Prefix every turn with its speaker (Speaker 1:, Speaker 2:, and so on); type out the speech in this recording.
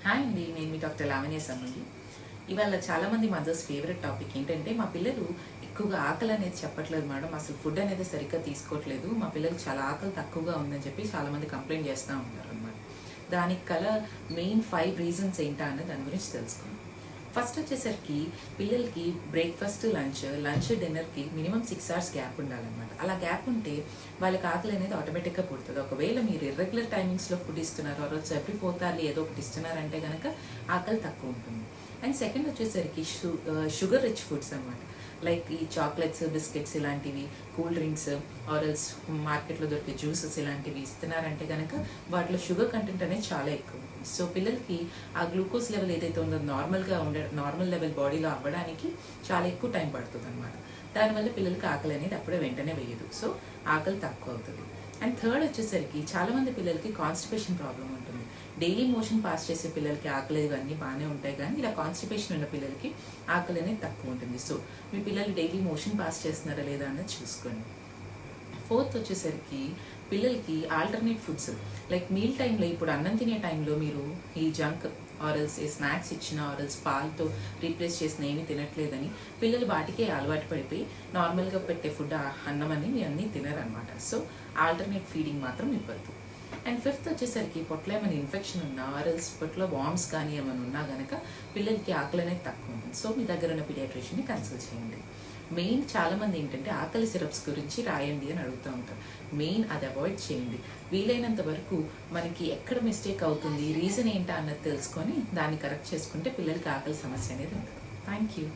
Speaker 1: Hi అండి, నేను మీ doctor Lavanya సమ్మండి. ఇవాళ చాలామంది మదర్స్ ఫేవరెట్ టాపిక్ ఏంటంటే, మా పిల్లలు ఎక్కువగా ఆకలి అనేది చెప్పట్లేదు మేడం, అసలు ఫుడ్ అనేది సరిగ్గా తీసుకోవట్లేదు, మా పిల్లలు చాలా ఆకలి తక్కువగా ఉందని చెప్పి చాలామంది కంప్లైంట్ చేస్తూ ఉంటారు అనమాట. దానికి గల మెయిన్ 5 రీజన్స్ ఏంటా అని దాని గురించి తెలుసుకుందాం. ఫస్ట్ వచ్చేసరికి పిల్లలకి బ్రేక్ఫాస్ట్ లంచ్ డిన్నర్కి మినిమం 6 hours గ్యాప్ ఉండాలన్నమాట. అలా గ్యాప్ ఉంటే వాళ్ళకి ఆకలి అనేది ఆటోమేటిక్గా పుడుతుంది. ఒకవేళ మీరు ఇర్రెగ్యులర్ టైమింగ్స్లో ఫుడ్ ఇస్తున్నారు, ఆ రోజు ఎవ్రీ 4th hour ఏదో ఒకటి ఇస్తున్నారంటే కనుక ఆకలి తక్కువ ఉంటుంది. అండ్ సెకండ్ వచ్చేసరికి షుగర్ రిచ్ ఫుడ్స్ అనమాట. లైక్ ఈ చాక్లెట్స్, బిస్కెట్స్ ఇలాంటివి, కూల్ డ్రింక్స్, ఆరల్స్, మార్కెట్లో దొరికే జ్యూసెస్ ఇలాంటివి ఇస్తున్నారంటే కనుక వాటిలో షుగర్ కంటెంట్ అనేది చాలా ఎక్కువ. సో పిల్లలకి ఆ గ్లూకోజ్ లెవెల్ ఏదైతే ఉందో నార్మల్ లెవెల్ బాడీలో అవ్వడానికి చాలా ఎక్కువ టైం పడుతుంది అనమాట. దానివల్ల పిల్లలకి ఆకలి అనేది అప్పుడే వెంటనే వేయదు. సో ఆకలి తక్కువ అవుతుంది. అండ్ థర్డ్ వచ్చేసరికి చాలా మంది పిల్లలకి కాన్స్టిపేషన్ ప్రాబ్లం ఉంటుంది. డైలీ మోషన్ పాస్ చేసే పిల్లలకి ఆకలి ఇవన్నీ బాగానే ఉంటాయి, కానీ ఇలా కాన్స్టిపేషన్ ఉన్న పిల్లలకి ఆకలి అనేది తక్కువ ఉంటుంది. సో మీ పిల్లలు డైలీ మోషన్ పాస్ చేస్తున్నారా లేదా అన్నది చూసుకోండి. ఫోర్త్ వచ్చేసరికి పిల్లలకి ఆల్టర్నేట్ ఫుడ్స్ లైక్ మీల్ టైంలో, ఇప్పుడు అన్నం తినే టైంలో మీరు ఈ జంక్ ఆరల్స్, ఏ స్నాక్స్ ఇచ్చిన ఆరల్స్ పాలతో రీప్లేస్ చేసిన ఏమీ తినట్లేదని పిల్లలు వాటికే అలవాటు పడిపోయి నార్మల్గా పెట్టే ఫుడ్ అన్నం అని మీ అన్నీ తినరనమాట. సో ఆల్టర్నేట్ ఫీడింగ్ మాత్రం ఇవ్వద్దు. అండ్ ఫిఫ్త్ వచ్చేసరికి పొట్టలో ఏమైనా ఇన్ఫెక్షన్ ఉన్నా ఆరల్స్ పొట్టలో వామ్స్ కానీ ఏమైనా ఉన్నా కనుక పిల్లలకి ఆకలి అనేది తక్కువ ఉంటుంది. సో మీ దగ్గర ఉన్న పీడియాట్రిషియన్ని కన్సల్ట్ చేయండి. మెయిన్ చాలా మంది ఏంటంటే ఆకలి సిరప్స్ గురించి రాయండి అని అడుగుతూ ఉంటారు. మెయిన్ అది అవాయిడ్ చేయండి. వీలైనంత వరకు మనకి ఎక్కడ మిస్టేక్ అవుతుంది, రీజన్ ఏంటా అన్నది తెలుసుకొని దాన్ని కరెక్ట్ చేసుకుంటే పిల్లలకి ఆకలి సమస్య అనేది ఉంటుంది. Thank you.